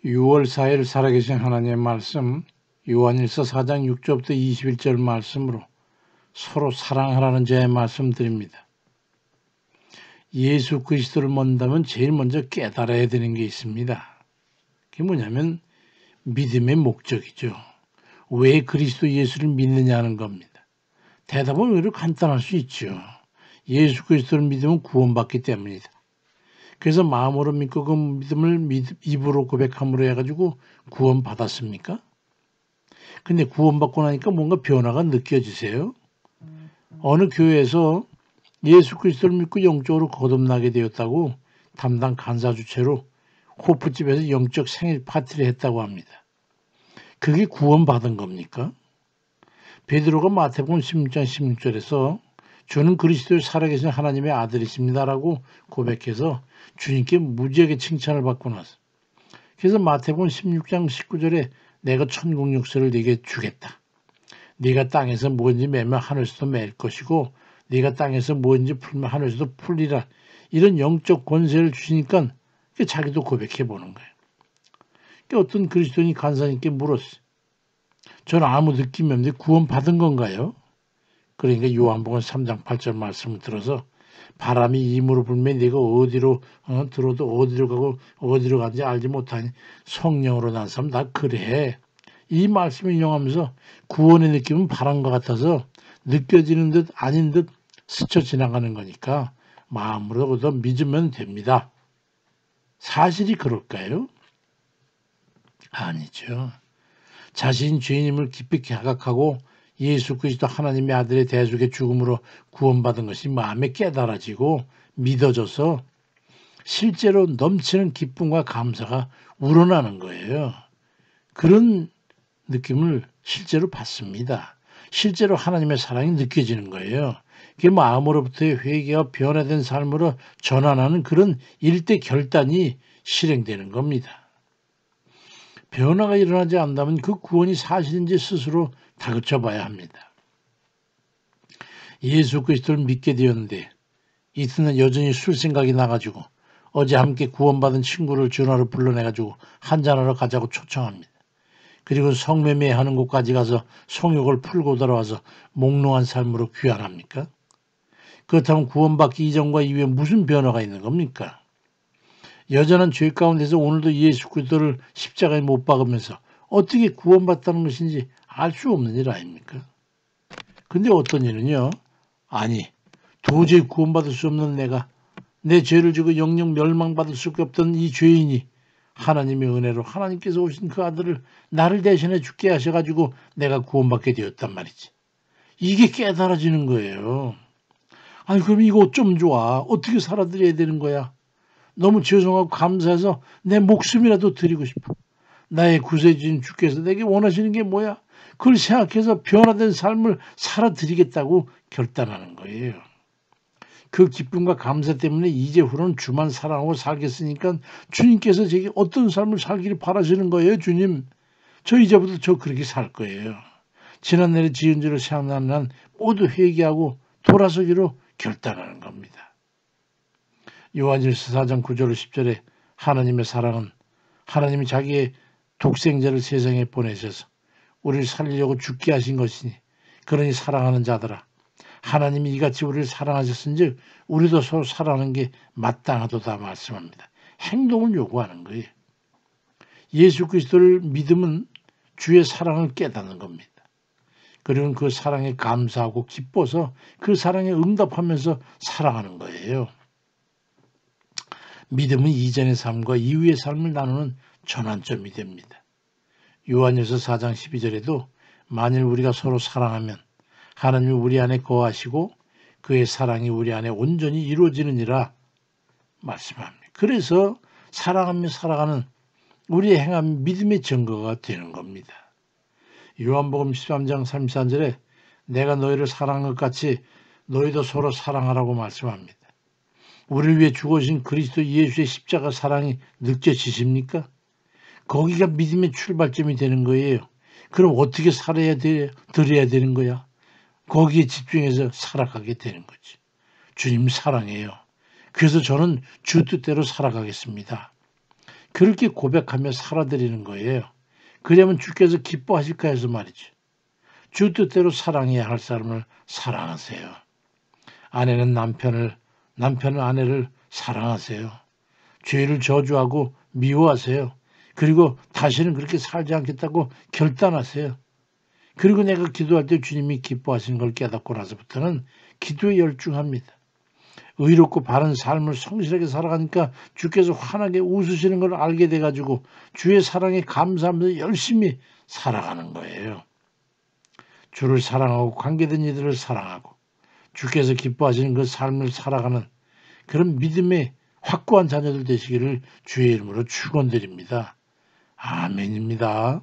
6월 4일 살아계신 하나님의 말씀 요한일서 4장 6절부터 21절 말씀으로 서로 사랑하라는 제의 말씀 드립니다. 예수 그리스도를 믿는다면 제일 먼저 깨달아야 되는 게 있습니다. 그게 뭐냐면 믿음의 목적이죠. 왜 그리스도 예수를 믿느냐는 겁니다. 대답은 오히려 간단할 수 있죠. 예수 그리스도를 믿으면 구원받기 때문이다. 그래서 마음으로 믿고 그 믿음을 입으로 고백함으로 해가지고 구원받았습니까? 근데 구원받고 나니까 뭔가 변화가 느껴지세요? 어느 교회에서 예수 그리스도를 믿고 영적으로 거듭나게 되었다고 담당 간사 주체로 호프집에서 영적 생일 파티를 했다고 합니다. 그게 구원받은 겁니까? 베드로가 마태복음 16장 16절에서 주는 그리스도의 살아계신 하나님의 아들이십니다라고 고백해서 주님께 무지하게 칭찬을 받고 나서 그래서 마태복음 16장 19절에 내가 천국 역사를 네게 주겠다. 네가 땅에서 뭐든지 매면 하늘에서도 맬 것이고 네가 땅에서 뭐든지 풀면 하늘에서도 풀리라. 이런 영적 권세를 주시니까 자기도 고백해 보는 거예요. 어떤 그리스도인이 간사님께 물었어요. 저는 아무 느낌이 없는데 구원 받은 건가요? 그러니까 요한복음 3장 8절 말씀을 들어서 바람이 임으로 불면 네가 어디로 들어도 어디로 가고 어디로 가는지 알지 못하니 성령으로 난 사람 다 그래. 이 말씀을 인용하면서 구원의 느낌은 바람과 같아서 느껴지는 듯 아닌 듯 스쳐 지나가는 거니까 마음으로 믿으면 됩니다. 사실이 그럴까요? 아니죠. 자신 죄인임을 깊이 자각하고 예수 그리스도 하나님의 아들의 대속의 죽음으로 구원받은 것이 마음에 깨달아지고 믿어져서 실제로 넘치는 기쁨과 감사가 우러나는 거예요. 그런 느낌을 실제로 받습니다. 실제로 하나님의 사랑이 느껴지는 거예요. 그게 마음으로부터의 회개와 변화된 삶으로 전환하는 그런 일대 결단이 실행되는 겁니다. 변화가 일어나지 않는다면 그 구원이 사실인지 스스로 다그쳐 봐야 합니다. 예수 그리스도를 믿게 되었는데 이튿날 여전히 술 생각이 나가지고 어제 함께 구원받은 친구를 전화로 불러내가지고 한잔하러 가자고 초청합니다. 그리고 성매매하는 곳까지 가서 성욕을 풀고 돌아와서 몽롱한 삶으로 귀환합니까? 그렇다면 구원받기 이전과 이후에 무슨 변화가 있는 겁니까? 여전한 죄 가운데서 오늘도 예수 그리스도를 십자가에 못 박으면서 어떻게 구원받다는 것인지 알 수 없는 일 아닙니까? 근데 어떤 일은요? 아니, 도저히 구원받을 수 없는 내가 내 죄를 지고 영영 멸망받을 수밖에 없던 이 죄인이 하나님의 은혜로 하나님께서 오신 그 아들을 나를 대신해 죽게 하셔가지고 내가 구원받게 되었단 말이지. 이게 깨달아지는 거예요. 아니 그럼 이거 어쩜 좋아. 어떻게 살아드려야 되는 거야. 너무 죄송하고 감사해서 내 목숨이라도 드리고 싶어. 나의 구세주인 주께서 내게 원하시는 게 뭐야? 그걸 생각해서 변화된 삶을 살아드리겠다고 결단하는 거예요. 그 기쁨과 감사 때문에 이제후로는 주만 사랑하고 살겠으니까 주님께서 제게 어떤 삶을 살기를 바라시는 거예요. 주님, 저 이제부터 저 그렇게 살 거예요. 지난날의 지은 죄를 생각나는 한 모두 회개하고 돌아서기로 결단하는 겁니다. 요한일서 4장 9절 10절에 하나님의 사랑은 하나님이 자기의 독생자를 세상에 보내셔서 우리를 살리려고 죽게 하신 것이니 그러니 사랑하는 자들아 하나님이 이같이 우리를 사랑하셨은즉 우리도 서로 사랑하는 게 마땅하도다 말씀합니다. 행동을 요구하는 거예요. 예수 그리스도를 믿으면 주의 사랑을 깨닫는 겁니다. 그리고 그 사랑에 감사하고 기뻐서 그 사랑에 응답하면서 살아가는 거예요. 믿음은 이전의 삶과 이후의 삶을 나누는 전환점이 됩니다. 요한일서 4장 12절에도 만일 우리가 서로 사랑하면 하나님이 우리 안에 거하시고 그의 사랑이 우리 안에 온전히 이루어지느니라 말씀합니다. 그래서 사랑하며 살아가는 우리의 행함이 믿음의 증거가 되는 겁니다. 요한복음 13장 33절에 내가 너희를 사랑한 것 같이 너희도 서로 사랑하라고 말씀합니다. 우리를 위해 죽으신 그리스도 예수의 십자가 사랑이 느껴지십니까? 거기가 믿음의 출발점이 되는 거예요. 그럼 어떻게 드려야 되는 거야? 거기에 집중해서 살아가게 되는 거지. 주님 사랑해요. 그래서 저는 주 뜻대로 살아가겠습니다. 그렇게 고백하며 살아드리는 거예요. 그러면 주께서 기뻐하실까 해서 말이죠. 주 뜻대로 사랑해야 할 사람을 사랑하세요. 아내는 남편을, 남편은 아내를 사랑하세요. 죄를 저주하고 미워하세요. 그리고 다시는 그렇게 살지 않겠다고 결단하세요. 그리고 내가 기도할 때 주님이 기뻐하시는 걸 깨닫고 나서부터는 기도에 열중합니다. 의롭고 바른 삶을 성실하게 살아가니까 주께서 환하게 웃으시는 걸 알게 돼가지고 주의 사랑에 감사하면서 열심히 살아가는 거예요. 주를 사랑하고 관계된 이들을 사랑하고 주께서 기뻐하시는 그 삶을 살아가는 그런 믿음의 확고한 자녀들 되시기를 주의 이름으로 축원드립니다. 아멘입니다.